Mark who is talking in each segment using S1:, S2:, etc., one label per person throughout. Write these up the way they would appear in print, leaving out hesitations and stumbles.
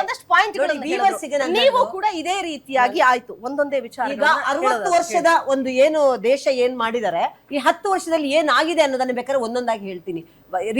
S1: ಒಂದಷ್ಟು ಪಾಯಿಂಟ್ ನೀವು ಕೂಡ ಇದೇ ರೀತಿಯಾಗಿ ಆಯ್ತು ಒಂದೊಂದೇ ವಿಚಾರ.
S2: ಈಗ 60 ವರ್ಷದ ಒಂದು ಏನು ದೇಶ ಏನ್ ಮಾಡಿದರೆ ಈ 10 ವರ್ಷದಲ್ಲಿ ಏನಾಗಿದೆ ಅನ್ನೋದನ್ನ ಬೇಕಾದ್ರೆ ಒಂದೊಂದಾಗಿ ಹೇಳ್ತೀನಿ.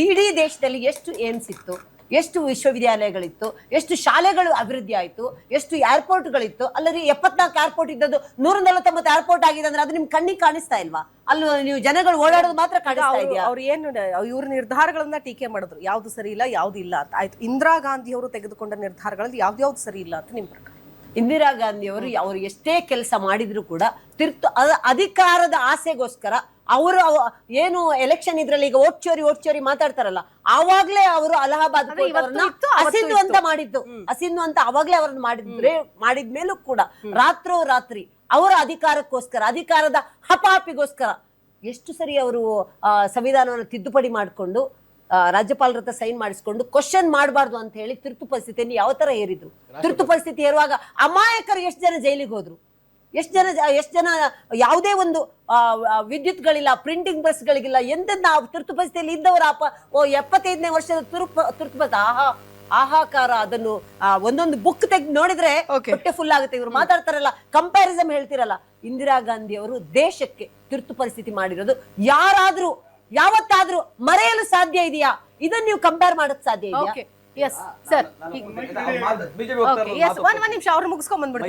S2: ಇಡೀ ದೇಶದಲ್ಲಿ ಎಷ್ಟು ಏಮ್ಸ್ ಇತ್ತು, ಎಷ್ಟು ವಿಶ್ವವಿದ್ಯಾಲಯಗಳಿತ್ತು, ಎಷ್ಟು ಶಾಲೆಗಳು ಅಭಿವೃದ್ಧಿ ಆಯ್ತು, ಎಷ್ಟು ಏರ್ಪೋರ್ಟ್ಗಳಿತ್ತು. ಅಲ್ಲರಿ 74 ಏರ್ಪೋರ್ಟ್ ಇದ್ದದ್ದು 149 ಏರ್ಪೋರ್ಟ್ ಆಗಿದೆ ಅಂದ್ರೆ ಅದು ನಿಮ್ ಕಣ್ಣಿಗೆ ಕಾಣಿಸ್ತಾ ಇಲ್ವಾ? ಅಲ್ಲಿ ನೀವು ಜನಗಳು ಓಡಾಡೋದು ಮಾತ್ರ ಕಾಣಿಸ್ತಾ ಇದೆಯಾ?
S1: ಅವ್ರು ಏನು ಇವ್ರ ನಿರ್ಧಾರಗಳನ್ನ ಟೀಕೆ ಮಾಡಿದ್ರು, ಯಾವ್ದು ಸರಿ ಇಲ್ಲ ಯಾವ್ದು ಇಲ್ಲ ಅಂತ. ಆಯ್ತು, ಇಂದಿರಾ ಗಾಂಧಿ ಅವರು ತೆಗೆದುಕೊಂಡ ನಿರ್ಧಾರಗಳಲ್ಲಿ ಯಾವ್ದು ಸರಿ ಇಲ್ಲ ಅಂತ ನಿಮ್ ಪ್ರಕಾರ?
S2: ಇಂದಿರಾ ಗಾಂಧಿ ಅವರು ಎಷ್ಟೇ ಕೆಲಸ ಮಾಡಿದ್ರು ಕೂಡ ಅಧಿಕಾರದ ಆಸೆಗೋಸ್ಕರ ಅವರು ಏನು ಎಲೆಕ್ಷನ್ ಇದ್ರಲ್ಲಿ ಈಗ ಓಟ್ ಚೋರಿ ಮಾತಾಡ್ತಾರಲ್ಲ, ಆವಾಗ್ಲೇ ಅವರು ಅಲಹಾಬಾದ್ ಹಸಿಂದು ಅಂತ ಮಾಡಿದ್ದು, ಹಸಿಂದು ಅಂತ ಅವಾಗ್ಲೇ ಅವ್ರನ್ನ ಮಾಡಿದ್ಮೇಲೂ ಕೂಡ ರಾತ್ರಿ ಅವರ ಅಧಿಕಾರಕ್ಕೋಸ್ಕರ, ಅಧಿಕಾರದ ಹಪಾಪಿಗೋಸ್ಕರ ಎಷ್ಟು ಸರಿ ಅವರು ಸಂವಿಧಾನವನ್ನು ತಿದ್ದುಪಡಿ ಮಾಡಿಕೊಂಡು ರಾಜ್ಯಪಾಲರ ಹತ್ರ ಸೈನ್ ಮಾಡಿಸ್ಕೊಂಡು ಕ್ವಶನ್ ಮಾಡಬಾರ್ದು ಅಂತ ಹೇಳಿ ತುರ್ತು ಪರಿಸ್ಥಿತಿಯನ್ನು ಯಾವ ತರ ಹೇರಿದ್ರು. ತುರ್ತು ಪರಿಸ್ಥಿತಿ ಹೇರುವಾಗ ಅಮಾಯಕರು ಎಷ್ಟು ಜನ ಜೈಲಿಗೆ ಹೋದ್ರು, ಎಷ್ಟು ಜನ ಯಾವುದೇ ಒಂದು ವಿದ್ಯುತ್ಗಳಿಲ್ಲ, ಪ್ರಿಂಟಿಂಗ್ ಪ್ರೆಸ್ಗಳಿಗಿಲ್ಲ, ಎಂತೆಂತ ತುರ್ತು ಪರಿಸ್ಥಿತಿಯಲ್ಲಿ ಇದ್ದವರ 75ನೇ ವರ್ಷದ ತುರ್ತು ಪರಿಸ್ಥಿತಿ ಆಹಾಕಾರ. ಅದನ್ನು ಒಂದೊಂದು ಬುಕ್ ತೆಗೆದು ನೋಡಿದ್ರೆ ಹೊಟ್ಟೆ ಫುಲ್ ಆಗುತ್ತೆ. ಇವ್ರು ಮಾತಾಡ್ತಾರಲ್ಲ, ಕಂಪ್ಯಾರಿಸನ್ ಹೇಳ್ತಿರಲ್ಲ. ಇಂದಿರಾ ಗಾಂಧಿ ಅವರು ದೇಶಕ್ಕೆ ತುರ್ತು ಪರಿಸ್ಥಿತಿ ಮಾಡಿರೋದು ಯಾವತ್ತಾದ್ರೂ ಮರೆಯಲು ಸಾಧ್ಯ ಇದೆಯಾ? ಇದನ್ನ ನೀವು ಕಂಪೇರ್ ಮಾಡಕ್ ಸಾಧ್ಯ ಇದೆಯಾ?
S1: ಎಸ್ ಸರ್, ಒಂದ್ ನಿಮಿಷ ಅವ್ರು ಮುಗಿಸ್ಕೊಂಡ್ ಬಂದ್ಬಿಡ್ತೀನಿ.